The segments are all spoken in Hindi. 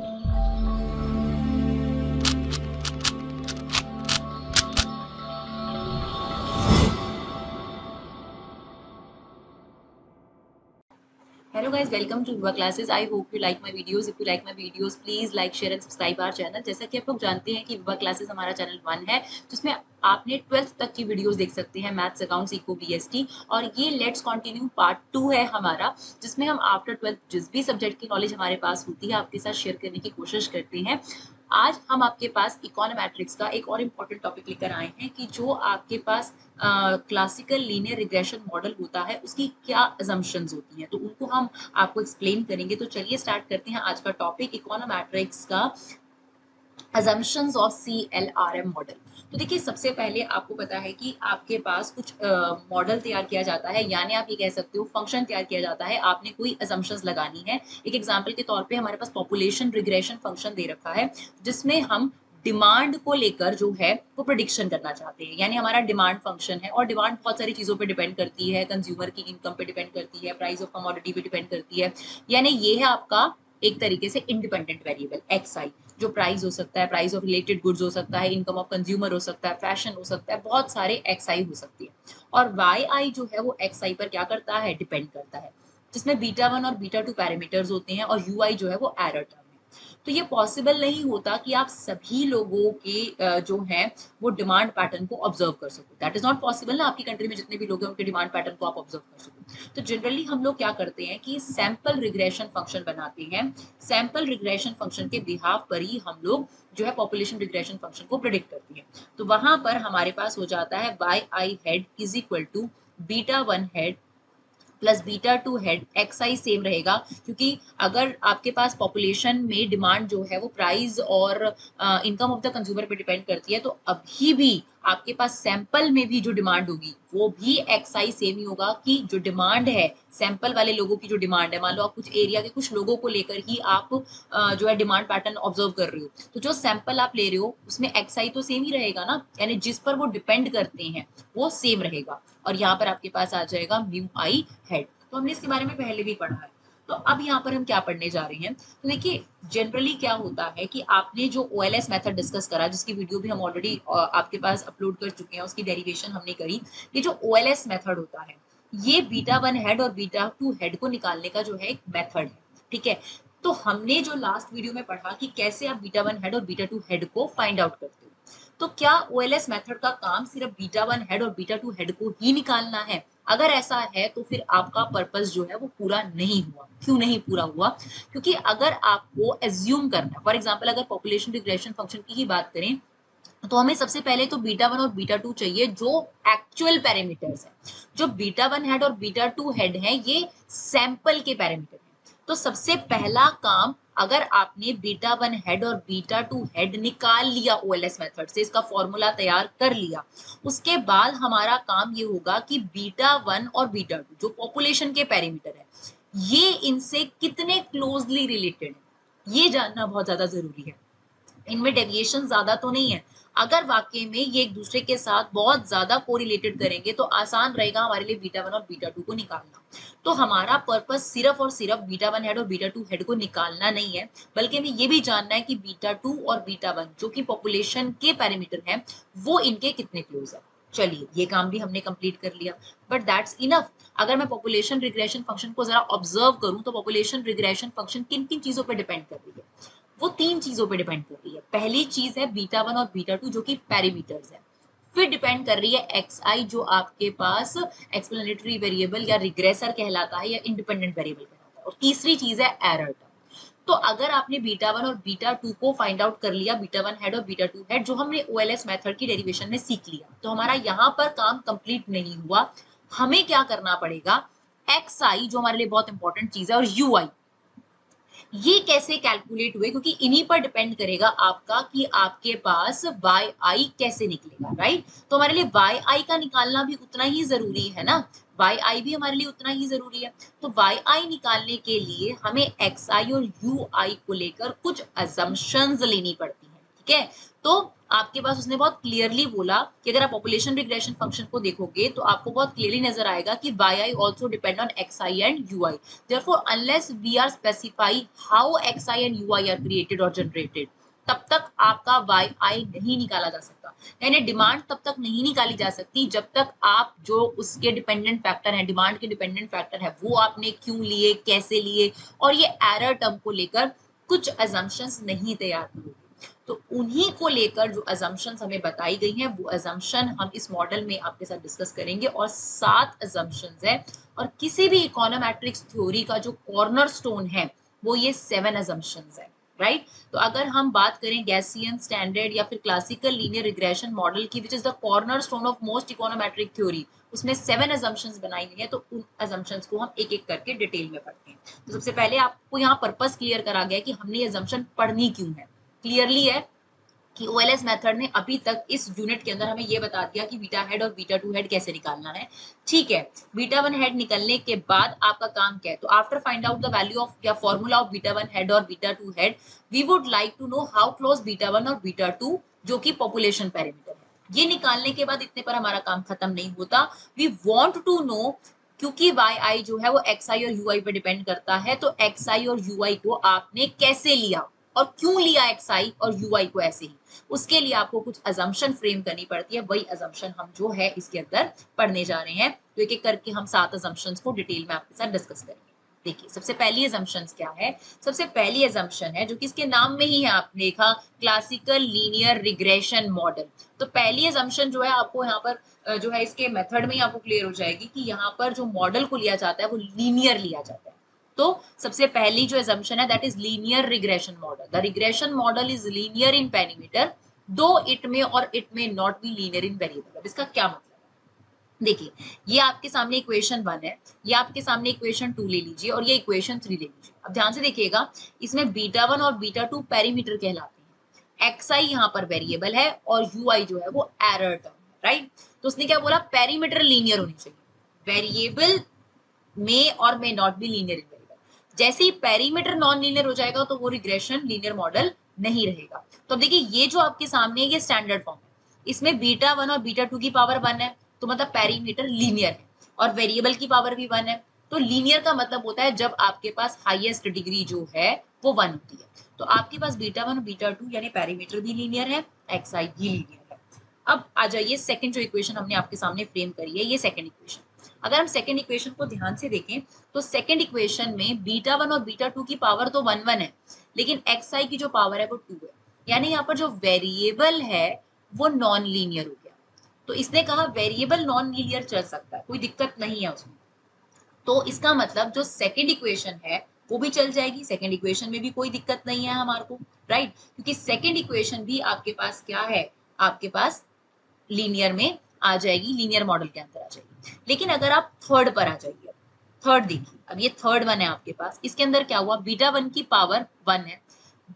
Hello guys, welcome to Viva Classes. I hope you like my videos. If you like my videos, please like, share and subscribe our channel. जैसा कि आप लोग जानते हैं कि विवा क्लासेस हमारा चैनल 1 है, जिसमें आपने 12th तक की वीडियोस देख सकते हैं, मैथ्स, अकाउंट्स, इको, बीएसटी। और ये लेट्स कंटिन्यू पार्ट 2 है हमारा, जिसमें हम आफ्टर 12th जिस भी सब्जेक्ट की नॉलेज हमारे पास होती है आपके साथ शेयर करने की कोशिश करते हैं। आज हम आपके पास इकोनोमेट्रिक्स का एक और इम्पोर्टेंट टॉपिक लेकर आए हैं कि जो आपके पास क्लासिकल लीनियर रिग्रेशन मॉडल होता है उसकी क्या असम्पशंस होती हैं, तो उनको हम आपको एक्सप्लेन करेंगे। तो चलिए स्टार्ट करते हैं आज का टॉपिक, इकोनोमेट्रिक्स का assumptions ऑफ CLRM मॉडल। तो देखिए, सबसे पहले आपको पता है कि आपके पास कुछ मॉडल तैयार किया जाता है, यानी आप ये कह सकते हो फंक्शन तैयार किया जाता है। आपने कोई assumptions लगानी है। एक एग्जांपल के तौर पे हमारे पास पॉपुलेशन रिग्रेशन फंक्शन दे रखा है, जिसमें हम डिमांड को लेकर जो है वो प्रिडिक्शन करना चाहते हैं। यानी हमारा डिमांड फंक्शन है, और डिमांड बहुत सारी चीजों पे डिपेंड करती है, कंज्यूमर की इनकम पे डिपेंड करती है, प्राइस ऑफ कमोडिटी पे डिपेंड करती है। यानी ये है आपका एक तरीके से इंडिपेंडेंट वेरिएबल एक्स आई, जो प्राइस हो सकता है, प्राइस ऑफ रिलेटेड गुड्स हो सकता है, इनकम ऑफ कंज्यूमर हो सकता है, फैशन हो सकता है, बहुत सारे एक्स आई हो सकती है। और वाई आई जो है वो एक्स आई पर क्या करता है, डिपेंड करता है, जिसमें बीटा 1 और बीटा 2 पैरामीटर्स होते हैं, और यू आई जो है वो एरर टर्म है। तो ये पॉसिबल नहीं होता कि आप सभी लोगों के जो है वो डिमांड पैटर्न को ऑब्जर्व कर सको। दैट इज नॉट पॉसिबल ना, आपकी कंट्री में जितने भी लोग हैं उनके डिमांड पैटर्न को आप ऑब्जर्व कर सको। तो जनरली हम लोग क्या करते हैं कि सैंपल रिग्रेशन फंक्शन बनाते हैं। सैंपल रिग्रेशन फंक्शन के बिहाफ पर ही हम लोग जो है पॉपुलेशन रिग्रेशन फंक्शन को प्रिडिक्ट करते हैं। तो वहां पर हमारे पास हो जाता है Y I hat is equal to beta 1 hat plus beta 2 hat. X I same रहेगा, क्योंकि अगर आपके पास पॉपुलेशन में डिमांड जो है वो प्राइस और इनकम ऑफ द कंज्यूमर पे डिपेंड करती है, तो अभी भी आपके पास सैंपल में भी जो डिमांड होगी वो भी एक्स आई सेम ही होगा। कि जो डिमांड है सैंपल वाले लोगों की, जो डिमांड है, मान लो आप कुछ एरिया के कुछ लोगों को लेकर ही आप जो है डिमांड पैटर्न ऑब्जर्व कर रहे हो, तो जो सैंपल आप ले रहे हो उसमें एक्स आई तो सेम ही रहेगा ना, यानी जिस पर वो डिपेंड करते हैं वो सेम रहेगा। और यहाँ पर आपके पास आ जाएगा म्यू आई हेड। तो हमने इसके बारे में पहले भी पढ़ा है। तो अब यहाँ पर हम क्या पढ़ने जा रहे हैं, तो देखिए जनरली क्या होता है कि आपने जो OLS मेथड डिस्कस करा, जिसकी वीडियो भी हम ऑलरेडी आपके पास अपलोड कर चुके हैं, उसकी डेरिवेशन हमने करी। ये जो OLS मेथड होता है, ये बीटा 1 हेड और बीटा 2 हेड को निकालने का जो है एक मेथड है, ठीक है। तो हमने जो लास्ट वीडियो में पढ़ा कि कैसे आप बीटा 1 हेड और बीटा 2 हेड को फाइंड आउट करते हो। तो क्या OLS मेथड का काम सिर्फ बीटा 1 हेड और बीटा 2 हेड को ही निकालना है? अगर ऐसा है तो फिर आपका पर्पस जो है वो पूरा नहीं हुआ। क्यों नहीं पूरा हुआ? क्योंकि अगर आपको एज्यूम करना है, फॉर एग्जांपल अगर पॉपुलेशन रिग्रेशन फंक्शन की ही बात करें, तो हमें सबसे पहले तो बीटा 1 और बीटा 2 चाहिए, जो एक्चुअल पैरामीटर्स है। जो बीटा 1 हेड और बीटा 2 हेड है, ये सैंपल के पैरामीटर है। तो सबसे पहला काम, अगर आपने बीटा 1 हेड और बीटा 2 हेड निकाल लिया OLS मेथड से, इसका फॉर्मूला तैयार कर लिया, उसके बाद हमारा काम ये होगा कि बीटा 1 और बीटा 2 जो पॉपुलेशन के पैरामीटर है, ये इनसे कितने क्लोजली रिलेटेड है, ये जानना बहुत ज्यादा जरूरी है। इनमें डेविएशन ज्यादा तो नहीं है। अगर वाकई में ये एक दूसरे के साथ बहुत ज्यादा कोरिलेटेड करेंगे तो आसान रहेगा हमारे लिए बीटा 1 और बीटा 2 को निकालना। तो हमारा पर्पस सिर्फ और सिर्फ बीटा 1 हेड और बीटा 2 हेड को निकालना नहीं है, बल्कि हमें ये भी जानना है कि बीटा 2 और बीटा 1 जो कि पॉपुलेशन के पैरामीटर हैं, वो इनके कितने क्लोज है। चलिए, ये काम भी हमने कंप्लीट कर लिया, बट दैट्स इनफ। अगर मैं पॉपुलेशन रिग्रेशन फंक्शन को जरा ऑब्जर्व करूं, तो पॉपुलेशन रिग्रेशन फंक्शन किन किन चीजों पर डिपेंड कर रही है? वो 3 चीजों पे डिपेंड कर रही है। पहली चीज है बीटा 1 और बीटा 2 जो कि पैरामीटर्स है। फिर डिपेंड कर रही है एक्स आई, जो आपके पास एक्सप्लेनेटरी वेरिएबल या रिग्रेसर कहलाता है, या इंडिपेंडेंट वेरिएबल कहलाता है। और तीसरी चीज है एरर टर्म। तो अगर आपने बीटा 1 और बीटा 2 को फाइंड आउट कर लिया, बीटा 1 हेड और बीटा 2 हेड, जो हमने OLS मेथड की डेरिवेशन में सीख लिया, तो हमारा यहाँ पर काम कंप्लीट नहीं हुआ। हमें क्या करना पड़ेगा, एक्स आई जो हमारे लिए बहुत इंपॉर्टेंट चीज है, और यू आई, ये कैसे कैलकुलेट हुए, क्योंकि इन्हीं पर डिपेंड करेगा आपका कि आपके पास वाई आई कैसे निकलेगा, राइट। तो हमारे लिए वाई आई का निकालना भी उतना ही जरूरी है ना, वाई आई भी हमारे लिए उतना ही जरूरी है। तो वाई आई निकालने के लिए हमें एक्स आई और यू आई को लेकर कुछ अजम्पशंस लेनी पड़ती है, ठीक है। तो आपके पास उसने बहुत क्लियरली बोला कि अगर आप पॉपुलेशन रिग्रेशन फंक्शन को देखोगे तो आपको बहुत क्लियरली नजर आएगा कि yi also depend on xi and ui. Therefore, unless we are specify how xi and ui are created or generated, तब तक आपका yi नहीं निकाला जा सकता। यानी डिमांड तब तक नहीं निकाली जा सकती जब तक आप जो उसके डिपेंडेंट फैक्टर है, डिमांड के डिपेंडेंट फैक्टर है, वो आपने क्यों लिए, कैसे लिए, और ये एरर टर्म को लेकर कुछ अजम्पशंस नहीं तैयार करोगे। तो उन्हीं को लेकर जो अजम्पशंस हमें बताई गई हैं वो अजम्पशन हम इस मॉडल में आपके साथ डिस्कस करेंगे, और 7 अजम्पशंस है, और किसी भी इकोनोमेट्रिक्स थ्योरी का जो कॉर्नरस्टोन है वो ये 7 अजम्पशंस है, राइट। तो अगर हम बात करें गैसियन, स्टैंडर्ड या फिर क्लासिकल लीनियर रिग्रेशन मॉडल की, which is the cornerstone of most econometric theory, उसमें 7 अजम्पशंस बनाई गई है। तो उन अजम्पशंस को हम एक एक करके डिटेल में पढ़ते हैं। तो सबसे पहले आपको यहाँ पर्पस क्लियर करा गया कि हमने अजम्पशन पढ़नी क्यों है। क्लियरली है कि ओएलएस मेथड ने अभी तक इस यूनिट के अंदर हमें ये बता दिया कि बीटा हेड और बीटा 2 हेड कैसे निकालना है। ठीक है, बीटा 1 हेड निकलने के बाद आपका काम क्या है? तो after find out the value of या फॉर्मूला ऑफ बीटा 1 हेड और beta 2 hat, we would like to know how close beta 1 और बीटा 2, जो कि पॉपुलेशन पैरामीटर है। ये निकालने के बाद इतने पर हमारा काम खत्म नहीं होता। वी वॉन्ट टू नो, क्योंकि yi जो है वो xi और ui पे डिपेंड करता है, तो xi और ui को आपने कैसे लिया और क्यों लिया xi और ui को ऐसे ही, उसके लिए आपको कुछ अजम्पशन फ्रेम करनी पड़ती है। वही अजम्पशन हम जो है इसके अंदर पढ़ने जा रहे हैं। तो एक एक करके हम 7 अजम्पशंस को डिटेल में आपके साथ डिस्कस करेंगे। देखिए, सबसे पहली अजम्पशन क्या है? सबसे पहली अजम्पशन है जो कि इसके नाम में ही है, आपने देखा क्लासिकल लीनियर रिग्रेशन मॉडल। तो पहली अजम्पशन जो है आपको यहाँ पर जो है इसके मेथड में ही आपको क्लियर हो जाएगी कि यहाँ पर जो मॉडल को लिया जाता है वो लीनियर लिया जाता है। तो सबसे पहली जो assumption है that is linear regression model. The regression model is linear in parameter, दो इट में और इट में not be linear in variable. अब इसका क्या मतलब है? देखिए, ये आपके सामने इक्वेशन 1 है, ये आपके सामने इक्वेशन 2 ले लीजिए और ये इक्वेशन 3 ले लीजिए। अब ध्यान से देखिएगा, इसमें बीटा 1 और बीटा 2 पैरामीटर कहलाते हैं, xi यहाँ पर वेरिएबल है और ui जो है वो एरर टर्म है, राइट। तो उसने क्या बोला? पैरामीटर लीनियर होनी चाहिए, वेरिएबल में और में not be linear in variable. जैसे ही पेरीमीटर नॉन लीनियर हो जाएगा तो वो रिग्रेशन लीनियर मॉडल नहीं रहेगा। तो अब देखिए, ये जो आपके सामने है ये स्टैंडर्ड फॉर्म है, इसमें बीटा 1 और बीटा 2 की पावर 1 है, तो मतलब पेरीमीटर लीनियर है, और वेरिएबल की पावर भी 1 है। तो लीनियर का मतलब होता है जब आपके पास हाईएस्ट डिग्री जो है वो 1 होती है। तो आपके पास बीटा 1 और बीटा 2 यानी पेरीमीटर भी लीनियर है, xi भी लीनियर है। अब आ जाइए, सेकंड जो इक्वेशन हमने आपके सामने फ्रेम करी है, ये सेकंड इक्वेशन। अगर हम सेकंड इक्वेशन को ध्यान से देखें तो सेकंड इक्वेशन में बीटा 1 और बीटा 2 की पावर तो 1 1 है, लेकिन xi की जो पावर है वो 2 है। यानी यहाँ पर जो वेरिएबल है वो नॉन लीनियर हो गया। तो इसने कहा वेरिएबल नॉन लीनियर चल सकता है, कोई दिक्कत नहीं है उसमें। तो इसका मतलब जो सेकंड इक्वेशन है वो भी चल जाएगी, सेकंड इक्वेशन में भी कोई दिक्कत नहीं है हमारे को, राइट। क्योंकि सेकंड इक्वेशन भी आपके पास क्या है? आपके पास लीनियर में आ जाएगी, लीनियर मॉडल के अंदर आ जाएगी। लेकिन अगर आप थर्ड पर आ जाइए, थर्ड देखिए, अब ये थर्ड वन है आपके पास, इसके अंदर क्या हुआ? बीटा 1 की पावर 1 है,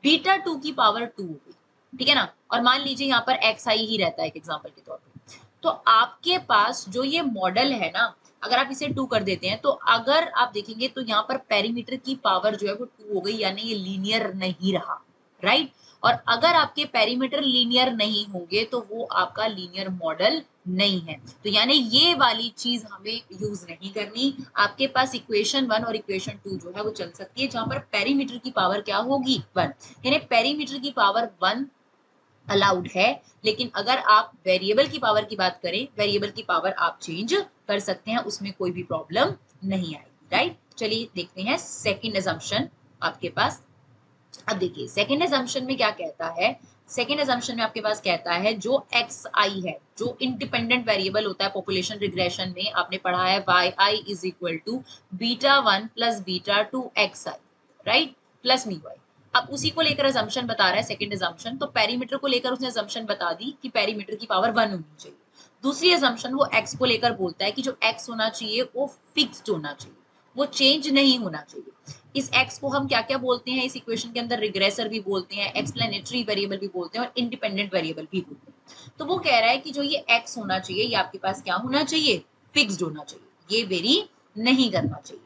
बीटा 2 की पावर 2 हो गई, ठीक है ना। और मान लीजिए यहाँ पर xi ही रहता है एक एग्जांपल के तौर पे, तो आपके पास जो ये मॉडल है ना, अगर आप इसे 2 कर देते हैं तो अगर आप देखेंगे तो यहाँ पर पेरीमीटर की पावर जो है वो 2 हो गई, यानी ये लीनियर नहीं रहा, राइट। और अगर आपके पेरीमीटर लीनियर नहीं होंगे तो वो आपका लीनियर मॉडल नहीं है। तो यानी ये वाली चीज हमें यूज नहीं करनी। आपके पास इक्वेशन 1 और इक्वेशन 2 जो है वो चल सकती है, जहां पर पेरीमीटर की पावर क्या होगी? 1। यानी पेरीमीटर की पावर 1 अलाउड है, लेकिन अगर आप वेरिएबल की पावर की बात करें, वेरिएबल की पावर आप चेंज कर सकते हैं, उसमें कोई भी प्रॉब्लम नहीं आएगी, राइट। चलिए देखते हैं सेकेंड असम्पशन आपके पास। अब देखिए, सेकेंड असम्पशन में क्या कहता है? सेकेंड असम्पशन में आपके पास कहता है जो xi है, जो इंडिपेंडेंट वेरिएबल होता है पॉपुलेशन रिग्रेशन में, आपने पढ़ा है yi is equal to beta 1 plus beta 2 xi, right, plus मी y। अब उसी को लेकर असम्पशन बता रहा है सेकेंड असम्पशन। तो पेरीमीटर को लेकर उसने असम्पशन बता दी कि पेरीमीटर की पावर 1 होनी चाहिए। दूसरी असम्पशन वो x को लेकर बोलता है कि जो x होना चाहिए वो फिक्स्ड होना चाहिए, वो चेंज नहीं होना चाहिए। इस x को हम क्या क्या बोलते हैं इस इक्वेशन के अंदर? रिग्रेसर भी बोलते हैं, एक्सप्लेनेटरी वेरिएबल भी बोलते हैं और इंडिपेंडेंट वेरिएबल भी बोलते हैं। तो वो कह रहा है कि जो ये x होना चाहिए ये आपके पास क्या होना चाहिए? फिक्स्ड होना चाहिए, ये वेरी नहीं करना चाहिए।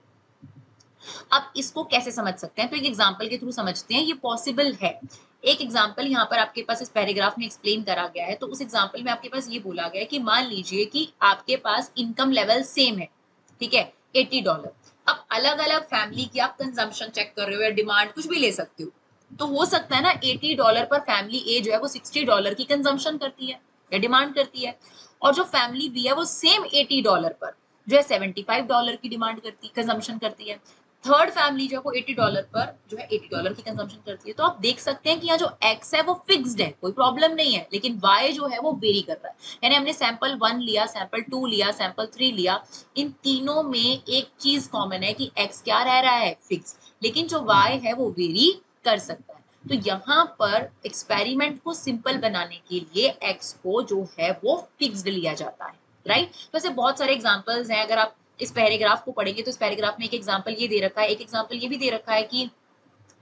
अब इसको कैसे समझ सकते हैं, तो एक एग्जाम्पल के थ्रू समझते हैं, ये पॉसिबल है। एक एग्जाम्पल यहाँ पर आपके पास इस पैराग्राफ में एक्सप्लेन करा गया है। तो उस एग्जाम्पल में आपके पास ये बोला गया है कि मान लीजिए कि आपके पास इनकम लेवल सेम है, ठीक है, $80। अब अलग अलग फैमिली की आप कंजम्पशन चेक कर रहे हो या डिमांड कुछ भी ले सकते हो, तो हो सकता है ना $80 पर फैमिली ए जो है वो $60 की कंजम्पशन करती है या डिमांड करती है, और जो फैमिली बी है वो सेम $80 पर जो है $75 की डिमांड करती कंजम्पशन करती है। थर्ड फैमिली जो है वो $80 पर जो है $80 की कंजम्पशन करती है। तो आप देख सकते हैं कि यहाँ जो x है वो फिक्स्ड है, कोई प्रॉब्लम नहीं है, लेकिन y जो है वो वेरी कर रहा है। यानी हमने सैंपल 1 लिया, सैंपल 2 लिया, सैंपल 3 लिया, इन तीनों में एक चीज कॉमन है कि x क्या रह रहा है, फिक्स, लेकिन जो y है वो वेरी कर सकता है। तो यहाँ पर एक्सपेरिमेंट को सिंपल बनाने के लिए x को जो है वो फिक्स्ड लिया जाता है, राइट। वैसे बहुत सारे एग्जांपल्स हैं, अगर आप इस पैराग्राफ को पढ़ेंगे तो इस पैराग्राफ में एक एग्जांपल ये दे रखा है, एक एग्जांपल ये भी दे रखा है कि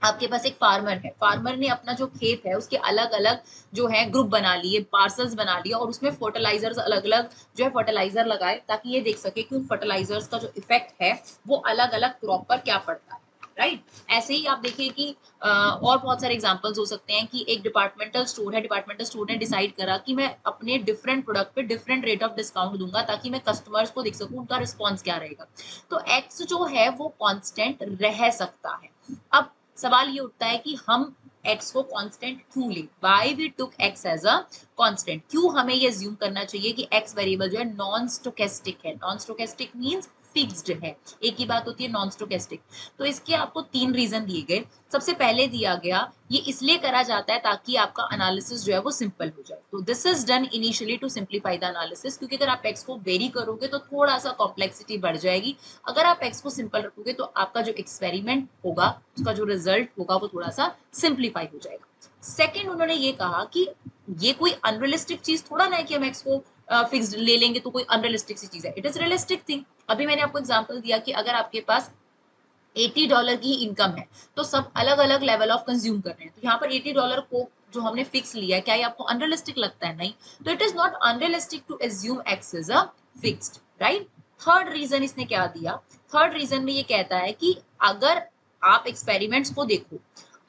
आपके पास एक फार्मर है, फार्मर ने अपना जो खेत है उसके अलग अलग जो है ग्रुप बना लिए, पार्सल्स बना लिए, और उसमें फर्टिलाइजर्स अलग अलग जो है फर्टिलाइजर लगाए, ताकि ये देख सके कि उन फर्टिलाइजर्स का जो इफेक्ट है वो अलग अलग क्रॉप पर क्या पड़ता है, राइट। ऐसे ही आप देखिए कि और बहुत सारे एग्जांपल्स हो सकते हैं कि एक डिपार्टमेंटल स्टोर है, डिपार्टमेंटल स्टोर ने डिसाइड करा कि मैं अपने डिफरेंट प्रोडक्ट पे डिफरेंट रेट ऑफ डिस्काउंट दूंगा ताकि मैं कस्टमर्स को देख सकूं उनका रिस्पॉन्स क्या रहेगा। तो एक्स जो है वो कांस्टेंट रह सकता है। अब सवाल ये उठता है कि हम x को कांस्टेंट क्यों लें, why we took x as a constant, क्यों हमें ये assume करना चाहिए कि x वेरिएबल जो है नॉन स्टोकेस्टिक है। नॉन स्टोकेस्टिक मींस फिक्स्ड है, एक ही बात होती है नॉन स्टोकेस्टिक। तो इसके आपको 3 रीजन दिए गए। सबसे पहले दिया गया ये इसलिए करा जाता है ताकि आपका एनालिसिस जो है वो सिंपल हो जाए। तो this is done initially to simplify the analysis, क्योंकि अगर आप x को वेरी करोगे तो थोड़ा सा कॉम्प्लेक्सिटी बढ़ जाएगी। अगर आप x को सिंपल रखोगे तो आपका जो एक्सपेरिमेंट होगा, उसका जो रिजल्ट होगा वो थोड़ा सा सिंप्लीफाई हो जाएगा। सेकेंड, उन्होंने ये कहा कि ये कोई अनरियलिस्टिक चीज थोड़ा ना है कि हम x को फिक्स्ड ले लेंगे तो कोई अनरियलिस्टिक सी चीज है, इट इज रियलिस्टिक थिंग। अभी मैंने आपको एग्जांपल दिया कि अगर आपके पास $80 की इनकम है तो सब अलग अलग लेवल ऑफ कंज्यूम कर रहे हैं, तो यहाँ पर $80 को जो हमने फिक्स लिया है, क्या ये आपको अनरियलिस्टिक लगता है? नहीं। तो it is not unrealistic to assume X is a fixed, right. Third reason इसने क्या दिया, थर्ड रीजन में ये कहता है कि अगर आप एक्सपेरिमेंट्स को देखो,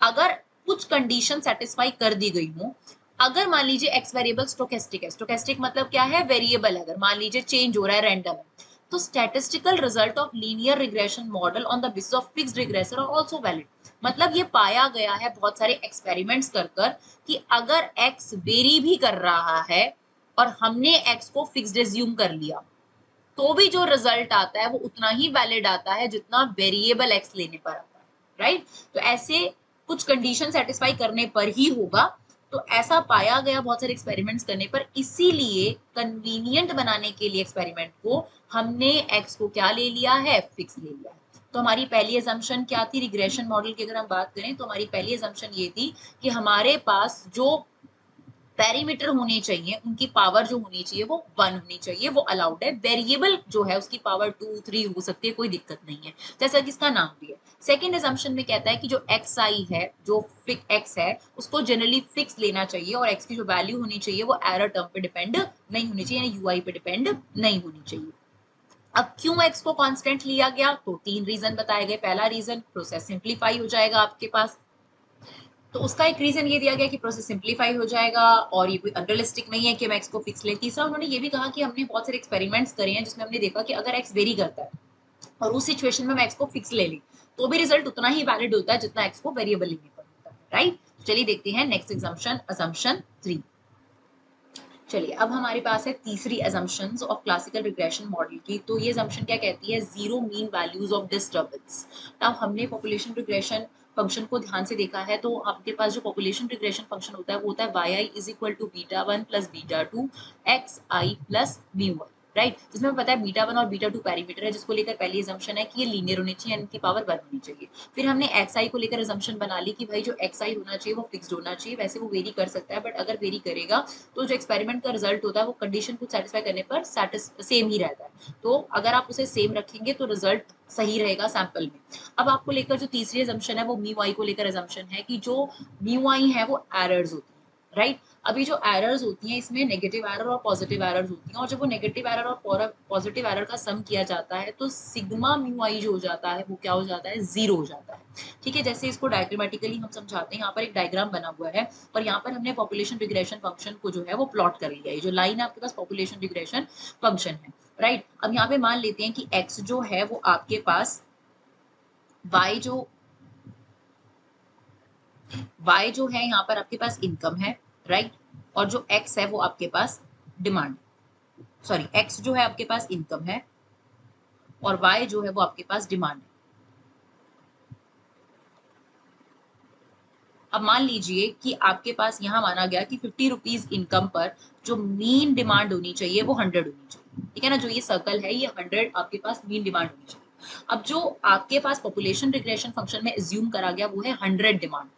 अगर कुछ कंडीशन सेटिस्फाई कर दी गई हो, अगर मान लीजिए एक्स वेरिएबल स्टोकेस्टिक है, स्टोकेस्टिक मतलब क्या है, वेरिएबल, अगर मान लीजिए चेंज हो रहा है, रैंडम है, तो statistical result of linear regression model on the basis of fixed regressor are also valid. मतलब ये पाया गया है बहुत सारे एक्सपेरिमेंट्स कर कर कि अगर एक्स वेरी भी कर रहा है और हमने एक्स को फिक्स्ड एज्यूम कर लिया, तो भी जो रिजल्ट आता है वो उतना ही वैलिड आता है जितना वेरिएबल एक्स लेने पर आता है, राइट। तो ऐसे कुछ कंडीशन सेटिस्फाई करने पर ही होगा। तो ऐसा पाया गया बहुत सारे एक्सपेरिमेंट्स करने पर, इसीलिए कन्वीनियंट बनाने के लिए एक्सपेरिमेंट को हमने एक्स को क्या ले लिया है, फिक्स ले लिया है। तो हमारी पहली असम्पशन क्या थी, रिग्रेशन मॉडल की अगर हम बात करें तो हमारी पहली असम्पशन ये थी कि हमारे पास जो पैरीमीटर होने चाहिए, उनकी पावर जो होनी चाहिए वो 1 होनी चाहिए, वो अलाउड है। वेरिएबल जो है उसकी पावर 2 3 हो सकती है, कोई दिक्कत नहीं है, जैसा कि इसका नाम भी है। सेकंड असम्पशन में कहता है कि जो xi है, जो x है, उसको जनरली फिक्स लेना चाहिए और x की जो वैल्यू होनी चाहिए वो एरर टर्म पे डिपेंड नहीं होनी चाहिए, यानी ui पे डिपेंड नहीं होनी चाहिए। अब क्यों x को कांस्टेंट लिया गया, तो 3 रीजन बताए गए। पहला रीजन, प्रोसेस सिंप्लीफाई हो जाएगा आपके पास, तो उसका एक रीजन ये दिया गया कि प्रोसेस सिंप्लीफाई हो जाएगा और ये कोई अनरियलिस्टिक नहीं है कि हम एक्स को फिक्स लें। तीसरा, उन्होंने ये भी कहा कि हमने बहुत सारे एक्सपेरिमेंट्स करे हैं जिसमें हमने देखा कि अगर एक्स वेरी करता है और उस सिचुएशन में हम एक्स को फिक्स ले लें तो भी रिजल्ट उतना ही वैलिड होता है जितना एक्स को वेरिएबल लेने पर होता है, राइट। चलिए देखते हैं नेक्स्ट एग्जाम्पशन, असम्पशन 3। चलिए अब हमारे पास है तीसरी assumptions of classical regression model की। तो ये assumption क्या कहती है, zero mean values of disturbance. Now हमने पॉपुलेशन रिग्रेशन फंक्शन को ध्यान से देखा है, तो आपके पास जो पॉपुलेशन रिग्रेशन फंक्शन होता है वो होता है yi is equal to β1 plus β2 xi plus μi, right. जिसमें पता है β1 और β2 पैरामीटर है, जिसको लेकर पहली assumption है कि ये लीनियर होनी चाहिए, इनकी पावर 1 होनी चाहिए। फिर हमने xi को लेकर assumption बना ली कि भाई जो xi होना चाहिए वो फिक्स्ड होना चाहिए, वैसे वो वेरी कर सकता है, बट अगर वेरी करेगा तो जो एक्सपेरिमेंट का रिजल्ट होता है वो कंडीशन को सेटिस्फाई करने पर सेम ही रहता है। तो अगर आप उसे सेम रखेंगे तो रिजल्ट सही रहेगा सैंपल में। अब आपको लेकर जो तीसरी assumption है वो म्यू आई को लेकर assumption है कि जो म्यू आई है वो एरर्स होती है, राइट। अभी जो एरर्स होती हैं इसमें नेगेटिव एरर और पॉजिटिव एरर्स होती हैं, और जब वो नेगेटिव एरर और पॉजिटिव एरर का सम किया जाता है तो सिग्मा म्यू आई जो हो जाता है वो क्या हो जाता है, जीरो हो जाता है। ठीक है, जैसे इसको डायग्रामेटिकली हम समझाते हैं, यहाँ पर एक डायग्राम बना हुआ है और यहाँ पर हमने पॉपुलेशन रिग्रेशन फंक्शन को जो है वो प्लॉट कर लिया है। जो लाइन है आपके पास पॉपुलेशन रिग्रेशन फंक्शन है, राइट। अब यहाँ पे मान लेते हैं कि एक्स जो है वो आपके पास y जो है यहाँ पर आपके पास इनकम है, राइट। और जो x है वो आपके पास डिमांड, सॉरी x जो है आपके पास इनकम है और y जो है वो आपके पास डिमांड है। अब मान लीजिए कि आपके पास यहाँ माना गया कि 50 रुपीज इनकम पर जो मीन डिमांड होनी चाहिए वो 100 होनी चाहिए। ठीक है ना, जो ये सर्कल है ये 100 आपके पास मीन डिमांड होनी चाहिए। अब जो आपके पास पॉपुलेशन रिग्रेशन फंक्शन में एज्यूम करा गया वो है 100 डिमांड,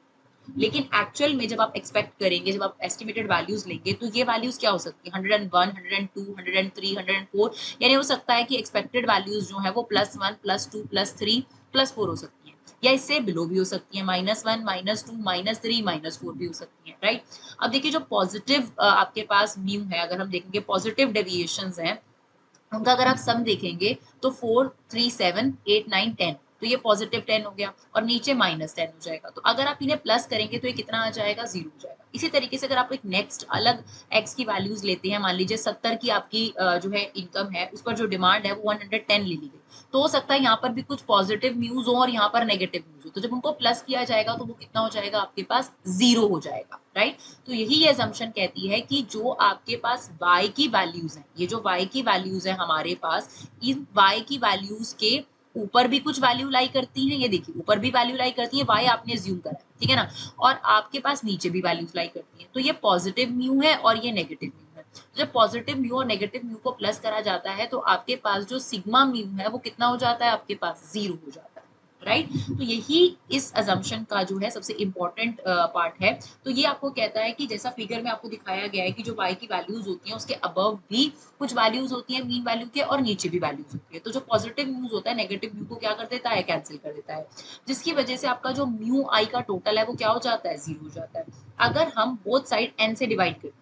लेकिन एक्चुअल में जब आप एक्सपेक्ट करेंगे, जब आप एस्टिमेटेड वैल्यूज लेंगे तो ये वैल्यूज क्या हो सकती है, 101, 102, 103, 104, यानी हो सकता है कि एक्सपेक्टेड वैल्यूज जो है वो +1, +2, +3, +4 हो सकती है, या इससे बिलो भी हो सकती है, -1, -2, -3, -4 भी हो सकती है, राइट। अब देखिए जो पॉजिटिव आपके पास म्यू है, अगर हम देखेंगे पॉजिटिव डेविएशंस हैं उनका अगर आप सम देखेंगे तो 4, 3, 7, 8, 9, 10, तो ये पॉजिटिव 10 हो गया और नीचे -10 हो जाएगा। तो अगर आप इन्हें प्लस करेंगे तो ये कितना आ जाएगा, 0 हो जाएगा। इसी तरीके से अगर आप एक नेक्स्ट अलग x की वैल्यूज लेते हैं, मान लीजिए 70 की आपकी जो है इनकम है, उस पर जो डिमांड है वो 110 ले ली गई, तो हो सकता है यहाँ पर भी कुछ पॉजिटिव न्यूज हो और यहाँ पर नेगेटिव न्यूज हो, तो जब उनको प्लस किया जाएगा तो वो कितना हो जाएगा, आपके पास 0 हो जाएगा, राइट। तो यही असम्पशन कहती है कि जो आपके पास y की वैल्यूज है, ये जो y की वैल्यूज है हमारे पास, इन y की वैल्यूज के ऊपर भी कुछ वैल्यू लाई करती हैं, ये देखिए ऊपर भी वैल्यू लाई करती है, y आपने ज्यूम करा है, ठीक है ना, और आपके पास नीचे भी वैल्यूज लाई करती हैं, तो ये पॉजिटिव म्यू है और ये नेगेटिव म्यू है। जब पॉजिटिव म्यू और नेगेटिव म्यू को प्लस करा जाता है तो आपके पास जो सिग्मा म्यू है वो कितना हो जाता है, आपके पास 0 हो जाता है, राइट। तो यही इस अजम्पशन का जो है सबसे इंपॉर्टेंट पार्ट है। तो ये आपको कहता है कि जैसा फिगर में आपको दिखाया गया है कि जो y की वैल्यूज होती हैं उसके अबव भी कुछ वैल्यूज होती हैं मीन वैल्यू के, और नीचे भी वैल्यूज होती है, तो जो पॉजिटिव म्यूज होता है नेगेटिव म्यू को क्या कर देता है, कैंसिल कर देता है, जिसकी वजह से आपका जो म्यू आई का टोटल है वो क्या हो जाता है, 0 हो जाता है। अगर हम बोथ साइड n से डिवाइड करते हैं,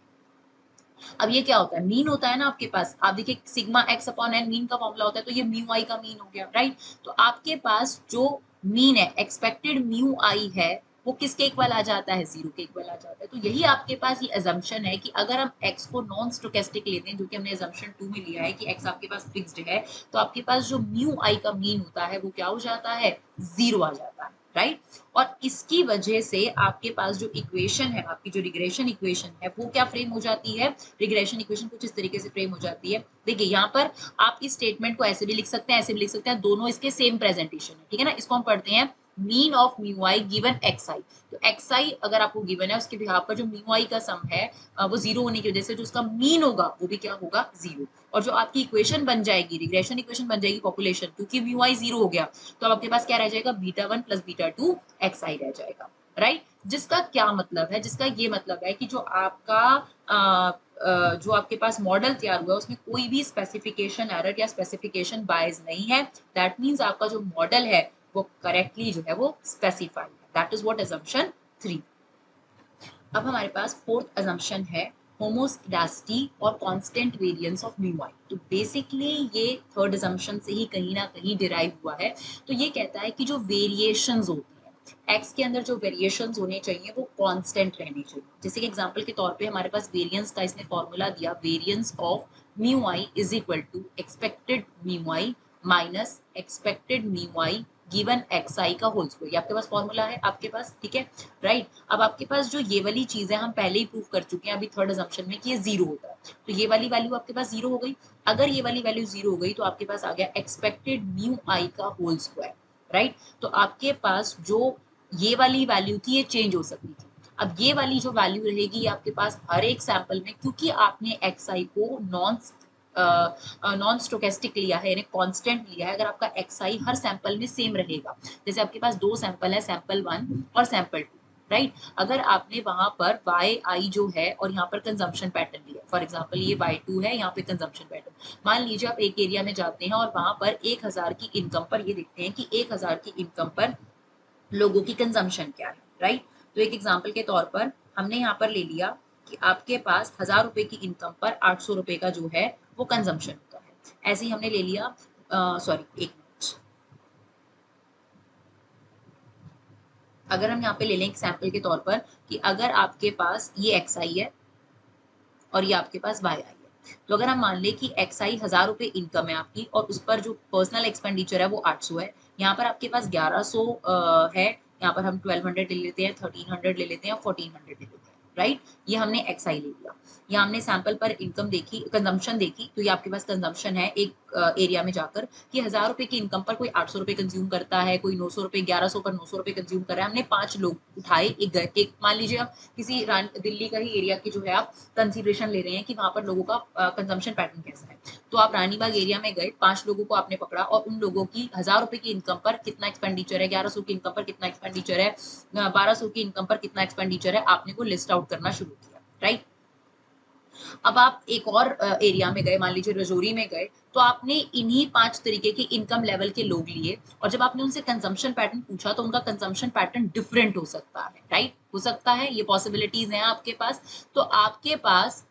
अब ये क्या होता है, मीन होता है ना आपके पास, आप देखिए sigma X upon N mean का फॉर्मूला होता है, तो ये म्यू आई का मीन हो गया, राइट। तो आपके पास जो मीन है, एक्सपेक्टेड म्यू आई है, वो किसके इक्वल आ जाता है, 0 के इक्वल आ जाता है। तो यही आपके पास ये अजम्पशन है कि अगर हम x को नॉन स्टोकेस्टिक लेते हैं, जो कि हमने अजम्पशन 2 में लिया है कि x आपके पास फिक्स्ड है, तो आपके पास जो म्यू आई का मीन होता है वो क्या हो जाता है, 0 आ जाता है, राइट। और इसकी वजह से आपके पास जो इक्वेशन है, आपकी जो रिग्रेशन इक्वेशन है वो क्या फ्रेम हो जाती है, रिग्रेशन इक्वेशन कुछ इस तरीके से फ्रेम हो जाती है। देखिए यहाँ पर आप इस स्टेटमेंट को ऐसे भी लिख सकते हैं, ऐसे भी लिख सकते हैं, दोनों इसके सेम प्रेजेंटेशन है, ठीक है ना। इसको हम पढ़ते हैं mean of mu I given X I. तो एक्स आई अगर आपको गिवन है उसके बिहाफ पर जो म्यू आई का सम है वो 0 होने की वजह से जो उसका मीन होगा वो भी क्या होगा, 0। और जो आपकी इक्वेशन बन जाएगी, रिग्रेशन इक्वेशन बन जाएगी पॉपुलेशन, क्योंकि म्यू आई 0 हो गया तो अब आपके पास क्या रह जाएगा, β1 + β2 एक्स आई रह जाएगा, राइट। जिसका क्या मतलब है, जिसका ये मतलब है कि जो आपका जो आपके पास मॉडल तैयार हुआ है उसमें कोई भी स्पेसिफिकेशन एरर या स्पेसिफिकेशन बायस नहीं है। दैट मीन्स आपका जो मॉडल है वो करेक्टली जो है वो स्पेसिफाइड है। That is what assumption 3। अब हमारे पास फोर्थ असम्पशन है होमोस्केडासिटी और कांस्टेंट वेरिएंस ऑफ म्यू आई। तो बेसिकली ये थर्ड असम्पशन से ही कहीं ना कहीं डिराइव हुआ है। तो ये कहता है कि जो वेरिएशंस होती हैं एक्स के अंदर, जो वेरिएशंस होने चाहिए वो कांस्टेंट रहने चाहिए। जैसे कि एग्जांपल के तौर पे हमारे पास वेरिएंस का इसने फॉर्मूला दिया, variance of mu I is equal to expected mu I minus expected mu I given X I का होल स्क्वायर। आपके पास फॉर्मूला है आपके पास, ठीक है, राइट। अब आपके पास जो ये वाली चीज है हम पहले ही प्रूव कर चुके हैं अभी थर्ड असम्पशन में कि ये 0 होता है, तो ये वाली वैल्यू आपके पास 0 हो गई। अगर ये वाली वैल्यू 0 हो गई तो आपके पास आ गया एक्सपेक्टेड म्यू आई का होल स्क्वायर, राइट। तो आपके पास जो ये वाली वैल्यू थी ये चेंज हो सकती थी। अब ये वाली जो वैल्यू रहेगी आपके पास हर एक सैंपल में, क्योंकि आपने एक्स आई को नॉन स्टोकेस्टिक लिया है, यानी कांस्टेंट लिया है, अगर आपका एक्स आई हर सैंपल में सेम रहेगा, जैसे आपके पास 2 सैंपल है, सैंपल 1 और सैंपल 2, राइट। अगर आपने वहां पर वाई आई जो है और यहाँ पर कंजम्पशन पैटर्न लिया, फॉर एग्जांपल ये y2 है, यहाँ पे कंजम्पशन पैटर्न, मान लीजिए आप एक एरिया में जाते हैं और वहां पर 1000 की इनकम पर ये देखते हैं कि 1000 की इनकम पर लोगों की कंजम्पशन क्या है, राइट। तो एक एग्जाम्पल के तौर पर हमने यहाँ पर ले लिया कि आपके पास 1000 रुपए की इनकम पर 800 रुपए का जो है वो कंजम्पशन होता है। ऐसे ही हमने ले लिया, सॉरी एक मिनट, अगर हम यहाँ पे ले लें एग्जाम्पल के तौर पर कि अगर आपके पास ये एक्स आई है और ये आपके पास वाई आई है, तो अगर हम मान लें कि एक्स आई 1000 रुपए इनकम है आपकी और उस पर जो पर्सनल एक्सपेंडिचर है वो 800 है, यहाँ पर आपके पास 1100 है, यहाँ पर हम 1200 ले लेते हैं, 1300 ले लेते हैं, 1400 ले लेते हैं, राइट। ये हमने एक्स आई ले लिया। यहाँ हमने सैंपल पर इनकम देखी, कंजम्पशन देखी, तो ये आपके पास कंजम्पशन है एक एरिया में जाकर कि 1000 रुपए की इनकम पर कोई 800 रुपए कंज्यूम करता है, कोई 900 रुपए, 1100 पर 900 रुपए कंज्यूम कर रहा है। हमने 5 लोग उठाए, एक मान लीजिए आप किसी दिल्ली का ही एरिया की जो है आप कंसिडरेशन ले रहे हैं कि वहां पर लोगों का कंजम्पशन पैटर्न कैसा है। तो आप रानीबाग एरिया में गए, 5 लोगों को आपने पकड़ा और उन लोगों की 1000 रुपए की इनकम पर कितना एक्सपेंडिचर है, 1100 की इनकम पर कितना एक्सपेंडिचर है, 1200 की इनकम पर कितना एक्सपेंडिचर है, आपने को लिस्ट आउट करना शुरू किया, राइट। अब आप एक और एरिया में गए, मान लीजिए रजौरी में गए, तो आपने इन्हीं 5 तरीके के इनकम लेवल के लोग लिए और जब आपने उनसे कंजम्पशन पैटर्न पूछा तो उनका कंजम्पशन पैटर्न डिफरेंट हो सकता है, राइट, हो सकता है, ये पॉसिबिलिटीज हैं आपके पास। तो आपके पास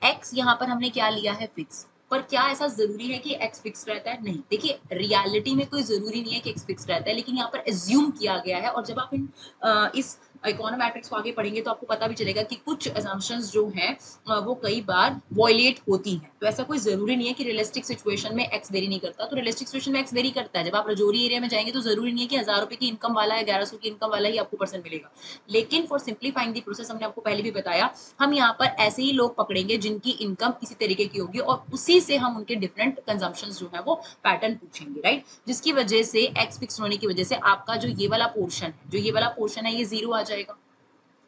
एक्स यहाँ पर हमने क्या लिया है, फिक्स। पर क्या ऐसा जरूरी है कि एक्स फिक्स रहता है? नहीं। देखिए रियलिटी में कोई जरूरी नहीं है कि एक्स फिक्स रहता है, लेकिन यहाँ पर एज्यूम किया गया है और जब आप इस इकोनोमेट्रिक्स को आगे पढ़ेंगे तो आपको पता भी चलेगा कि कुछ assumptions जो हैं वो कई बार वॉयलेट होती हैं। तो ऐसा कोई जरूरी नहीं है कि रियलिस्टिक सिचुएशन में एक्स वेरी नहीं करता, तो रियलिस्टिक सिचुएशन में एक्स वेरी करता है। जब आप रजौरी एरिया में जाएंगे तो जरूरी नहीं है कि 1000 रुपए की इनकम वाला है, 1100 की इनकम वाला ही आपको परसेंट मिलेगा। लेकिन फॉर सिंप्लीफाइंग दी प्रोसेस, हमने आपको पहले भी बताया, हम यहाँ पर ऐसे ही लोग पकड़ेंगे जिनकी इनकम इसी तरीके की होगी और उसी से हम उनके डिफरेंट कंजम्पशन जो है वो पैटर्न पूछेंगे, राइट। जिसकी वजह से एक्स फिक्स होने की वजह से आपका जो ये वाला पोर्शन है, जो ये वाला पोर्शन है, ये जीरो आ जाएगा।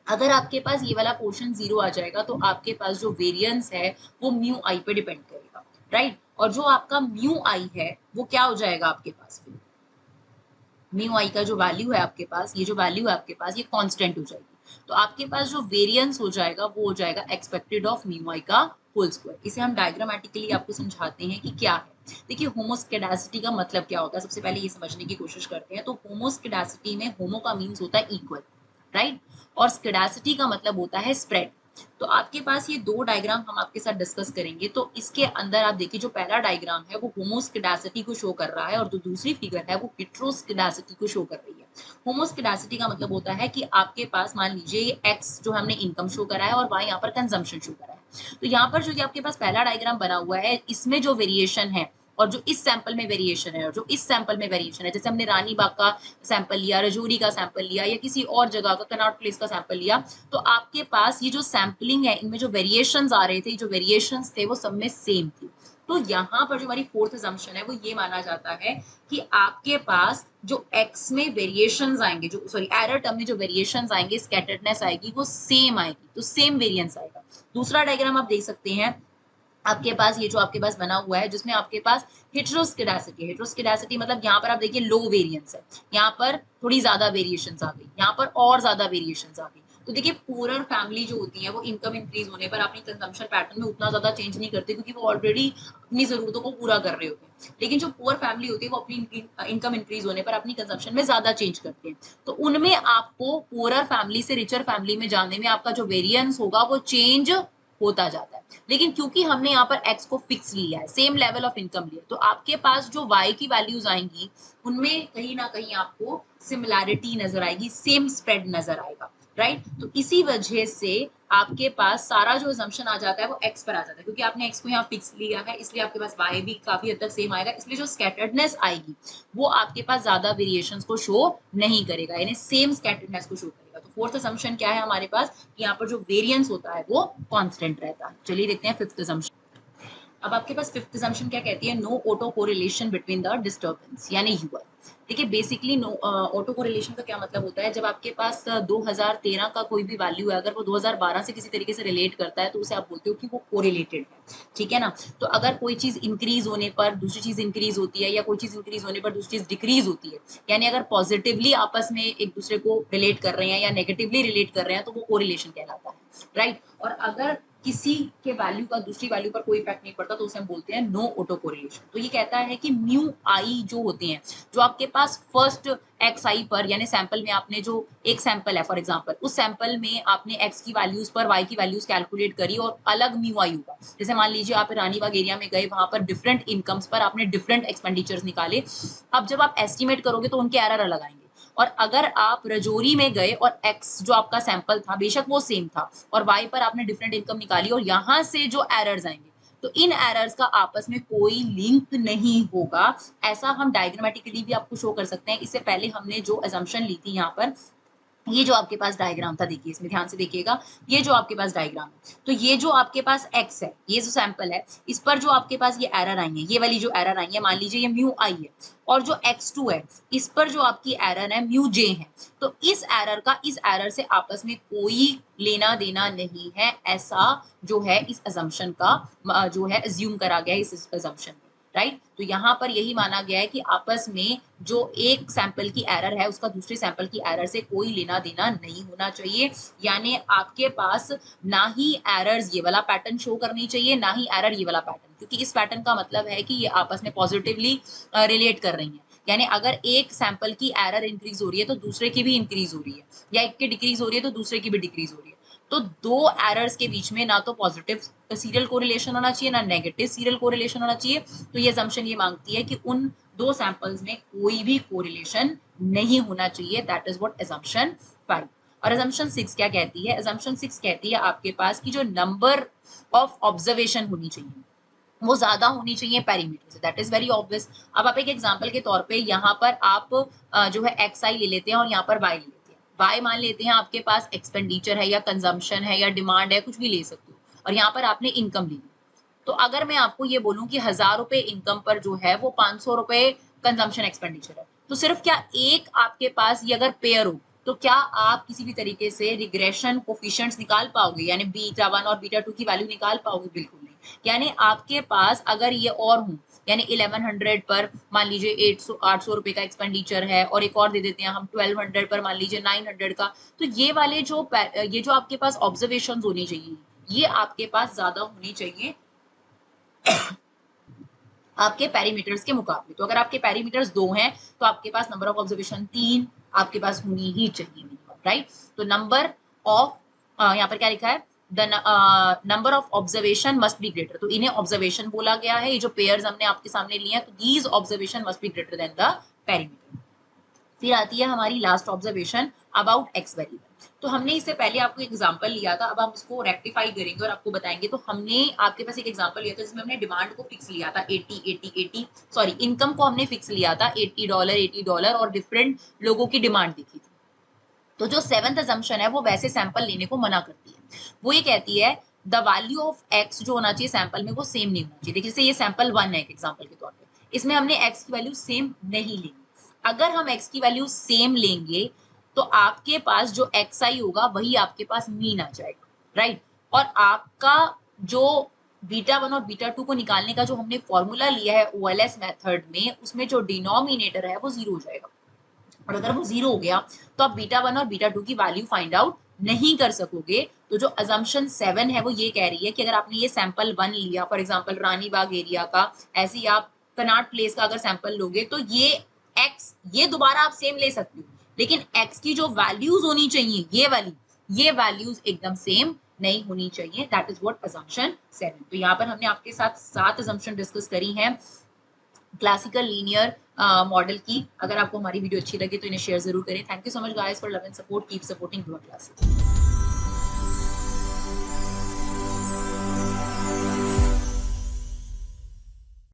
अगर आपके पास ये वाला पोर्शन जीरो आ जाएगा तो आपके पास जो वेरिएंस है वो म्यू आई पे डिपेंड करेगा, राइट। और जो आपका म्यू आई है वो क्या हो जाएगा आपके पास, म्यू आई का जो वैल्यू है आपके पास, ये जो वैल्यू है आपके पास, ये कांस्टेंट हो जाएगी। तो आपके पास जो वेरिएंस हो जाएगा वो हो जाएगा एक्सपेक्टेड ऑफ म्यू आई का होल स्क्वायर। इसे हम डायग्रामेटिकली आपको समझाते हैं कि क्या है। देखिए होमोस्केडासिटी का मतलब क्या होता है, सबसे पहले ये समझने की कोशिश करते हैं। तो होमोस्केडासिटी में होमो का मीन्स होता है इक्वल, राइट, और स्केडासिटी का मतलब होता है स्प्रेड। तो आपके पास ये दो डायग्राम हम आपके साथ डिस्कस करेंगे। तो इसके अंदर आप देखिए जो पहला डायग्राम है वो होमोस्केडासिटी को शो कर रहा है और जो दूसरी फिगर है वो हेटेरोस्केडासिटी को शो कर रही है। होमोस्केडासिटी का मतलब होता है कि आपके पास मान लीजिए ये एक्स जो हमने इनकम शो करा है और वाई यहाँ पर कंजम्पशन शो करा है। तो यहाँ पर जो आपके पास पहला डायग्राम बना हुआ है इसमें जो वेरिएशन है और जो इस सैंपल में वेरिएशन है और जो इस सैंपल में वेरिएशन है, जैसे हमने रानी बाग का सैंपल लिया, रजौरी का सैंपल लिया या किसी और जगह का कनॉट प्लेस का सैंपल लिया, तो आपके पास ये जो सैंपलिंग है इनमें जो वेरिएशंस आ रहे थे, जो वेरिएशंस थे वो सब में सेम थी। तो यहाँ पर जो हमारी फोर्थ असम्पशन है वो ये माना जाता है कि आपके पास जो एक्स में वेरिएशंस आएंगे, जो सॉरी एरर टर्म में जो वेरिएशंस आएंगे, स्कैटर्डनेस आएगी वो सेम आएगी, तो सेम वेरिएंस आएगा। दूसरा डायग्राम आप देख सकते हैं, आपके पास ये जो आपके पास बना हुआ है जिसमें आपके पास हेटेरोस्केडासिटी, हेटेरोस्केडासिटी मतलब यहाँ पर आप देखिए लो वेरिएंस है, यहाँ पर थोड़ी ज्यादा वेरिएशंस आ गई, यहाँ पर और ज्यादा वेरिएशंस आ गई। तो देखिए पुअर फैमिली जो होती है वो इनकम इंक्रीज होने पर अपनी कंजम्पशन पैटर्न में उतना ज्यादा चेंज नहीं करते क्योंकि वो ऑलरेडी अपनी जरूरतों को पूरा कर रहे होते हैं। लेकिन जो पुअर फैमिली होती है वो अपनी इनकम इंक्रीज होने पर अपनी कंजम्पशन में ज्यादा चेंज करते हैं। तो उनमें आपको पुअर फैमिली से रिचर फैमिली में जाने में आपका जो वेरिएंस होगा वो चेंज होता जाता है। लेकिन क्योंकि हमने यहाँ पर x को फिक्स लिया है, सेम लेवल ऑफ इनकम लिया, तो आपके पास जो y की वैल्यूज आएंगी उनमें कहीं ना कहीं आपको सिमिलैरिटी नजर आएगी, सेम स्प्रेड नजर आएगा, राइट। तो इसी वजह से आपके पास सारा जो असम्पशन आ जाता है वो x पर आ जाता है, क्योंकि आपने x को यहाँ फिक्स लिया है इसलिए आपके पास y भी काफी हद तक सेम आएगा। इसलिए जो स्कैटर्डनेस आएगी वो आपके पास ज्यादा वेरिएशंस को शो नहीं करेगा, यानी सेम स्कैटर्डनेस को शो करेगा। तो फोर्थ असम्पशन क्या है हमारे पास, यहाँ पर जो वेरिएंस होता है वो कांस्टेंट रहता है। चलिए देखते हैं फिफ्थ असम्पशन। अब आपके पास फिफ्थ असम्पशन क्या कहती है, no autocorrelation between the disturbance, यानी यूआई। देखिए बेसिकली नो ऑटो कोरिलेशन का क्या मतलब होता है, जब आपके पास 2013 का कोई भी वैल्यू है अगर वो 2012 से किसी तरीके से रिलेट करता है तो उसे आप बोलते हो कि वो कोरिलेटेड है, ठीक है ना। तो अगर कोई चीज इंक्रीज होने पर दूसरी चीज इंक्रीज होती है या कोई चीज इंक्रीज होने पर दूसरी चीज डिक्रीज होती है, यानी अगर पॉजिटिवली आपस में एक दूसरे को रिलेट कर रहे हैं या नेगेटिवली रिलेट कर रहे हैं तो वो कोरिलेशन कहलाता है, राइट। और अगर किसी के वैल्यू का दूसरी वैल्यू पर कोई इफेक्ट नहीं पड़ता, तो उसे हम बोलते हैं नो ऑटो कोरिलेशन। तो ये कहता है कि म्यू आई जो होते हैं, जो आपके पास फर्स्ट एक्स आई पर, यानी सैंपल में आपने जो एक सैंपल है फॉर एग्जांपल, उस सैंपल में आपने एक्स की वैल्यूज पर वाई की वैल्यूज कैलकुलेट करी और अलग म्यू आई होगा। जैसे मान लीजिए आप रानीबाग एरिया में गए, वहां पर डिफरेंट इनकम्स पर आपने डिफरेंट एक्सपेंडिचर्स निकाले। अब जब आप एस्टिमेट करोगे तो उनके एरर अलग आएंगे। और अगर आप रजौरी में गए और एक्स जो आपका सैंपल था बेशक वो सेम था, और वाई पर आपने डिफरेंट इनकम निकाली, और यहां से जो एरर्स आएंगे, तो इन एरर्स का आपस में कोई लिंक नहीं होगा। ऐसा हम डायग्रामेटिकली भी आपको शो कर सकते हैं। इससे पहले हमने जो असम्पशन ली थी यहाँ पर, ये जो आपके पास डायग्राम था, देखिए इसमें ध्यान से देखिएगा, ये जो आपके पास डायग्राम है, तो ये जो आपके पास x है, ये जो सैंपल है, इस पर जो आपके पास ये एरर आई है, ये वाली जो एरर आई है, मान लीजिए ये म्यू आई है, और जो x2 है, इस पर जो आपकी एरर है म्यू j है। तो इस एरर का इस एरर से आपस में कोई लेना देना नहीं है, ऐसा जो है इस असम्पशन का जो है अज्यूम करा गया है इस असम्पशन में, राइट। तो यहाँ पर यही माना गया है कि आपस में जो एक सैंपल की एरर है उसका दूसरे सैंपल की एरर से कोई लेना देना नहीं होना चाहिए। यानी आपके पास ना ही एरर्स ये वाला पैटर्न शो करनी चाहिए, ना ही एरर ये वाला पैटर्न, क्योंकि इस पैटर्न का मतलब है कि ये आपस में पॉजिटिवली रिलेट कर रही है। यानी अगर एक सैंपल की एरर इंक्रीज हो रही है तो दूसरे की भी इंक्रीज हो रही है, या एक की डिक्रीज हो रही है तो दूसरे की भी डिक्रीज हो रही है। तो दो एरर्स के बीच में ना तो पॉजिटिव सीरियल कोरिलेशन होना चाहिए, ना नेगेटिव सीरियल कोरिलेशन होना चाहिए। तो ये असम्पशन ये मांगती है कि उन दो सैंपल्स में कोई भी कोरिलेशन नहीं होना चाहिए। That is what assumption 5। और असम्पशन 6 क्या कहती है? असम्पशन 6 कहती है आपके पास की जो नंबर ऑफ ऑब्जर्वेशन होनी चाहिए वो ज्यादा होनी चाहिए पेरीमीटर से। That is very obvious. अब आप एक एग्जांपल के तौर पे यहाँ पर आप जो है एक्स आई ले लेते हैं और यहाँ पर वाई ले लेते हैं। वाई मान लेते हैं आपके पास एक्सपेंडिचर है या कंजम्पशन है या डिमांड है, कुछ भी ले सकते हो, और यहाँ पर आपने इनकम ली। तो अगर मैं आपको ये बोलूं कि 1000 रुपए इनकम पर जो है वो 500 रुपए कंजम्पशन एक्सपेंडिचर है, तो सिर्फ क्या एक आपके पास ये अगर पेयर हो तो क्या आप किसी भी तरीके से रिग्रेशन कोफिशिएंट्स निकाल पाओगे, यानी बीटा 1 और बीटा 2 की वैल्यू निकाल पाओगे? बिल्कुल नहीं। यानी आपके पास अगर ये और हूं, यानी 1100 पर मान लीजिए 800 रुपए का एक्सपेंडिचर है, और एक और दे देते हैं हम 1200 पर मान लीजिए 900 का, तो ये वाले जो ये जो आपके पास ऑब्जर्वेशन होनी चाहिए ये आपके पास ज्यादा होनी चाहिए आपके पैरीमीटर्स के मुकाबले। तो अगर आपके पैरीमीटर्स 2 हैं तो आपके पास नंबर ऑफ ऑब्जर्वेशन 3 आपके पास होनी ही चाहिए मिनिमम, राइट। तो नंबर ऑफ यहाँ पर क्या लिखा है? The number of observation must be greater. तो इन्हें ऑब्जर्वेशन बोला गया है, ये जो पेयर्स हमने आपके सामने लिए हैं, तो these observation must be greater than the perimeter. फिर आती है हमारी last observation about x variable. तो हमने इससे पहले आपको एग्जांपल लिया था, अब हम उसको रेक्टिफाई करेंगे और आपको बताएंगे। तो हमने आपके पास एक एग्जांपल लिया था जिसमें हमने डिमांड को फिक्स लिया था 80 सॉरी इनकम को हमने फिक्स लिया था $80 और डिफरेंट लोगों की डिमांड देखी थी। तो जो 7th असम्पशन है वो वैसे सैंपल लेने को मना करती है। वो ये कहती है द वैल्यू ऑफ एक्स जो होना चाहिए सैंपल में वो सेम नहीं होना चाहिए। देखिए जैसे ये सैंपल 1 है एक एग्जांपल के तौर पे, इसमें हमने एक्स की वैल्यू सेम नहीं ली। अगर हम x की वैल्यू सेम लेंगे तो आपके पास जो xi होगा वही आपके पास मीन आ जाएगा, राइट। और आपका जो बीटा 1 और बीटा 2 को निकालने का जो हमने फॉर्मूला लिया है OLS मेथड में, उसमें जो डिनोमिनेटर है वो 0 हो जाएगा। और अगर वो 0 हो गया तो आप बीटा 1 और बीटा 2 की वैल्यू फाइंड आउट नहीं कर सकोगे। तो जो असम्पशन 7 है वो ये कह रही है कि अगर आपने ये सैंपल 1 लिया फॉर एग्जांपल रानीबाग एरिया का, ऐसे ही आप कनाट प्लेस का अगर सैंपल लोगे, तो ये दोबारा आप सेम ले सकते हो, लेकिन x की जो वैल्यूज होनी चाहिए ये वैल्यूज एकदम सेम नहीं होनी चाहिए। That is what assumption 7। तो यहाँ पर हमने आपके साथ 7 असम्पशन डिस्कस करी हैं क्लासिकल लीनियर मॉडल की। अगर आपको हमारी वीडियो अच्छी लगे तो इन्हें शेयर जरूर करें। Thank you so much guys for love and support. Keep supporting your classes.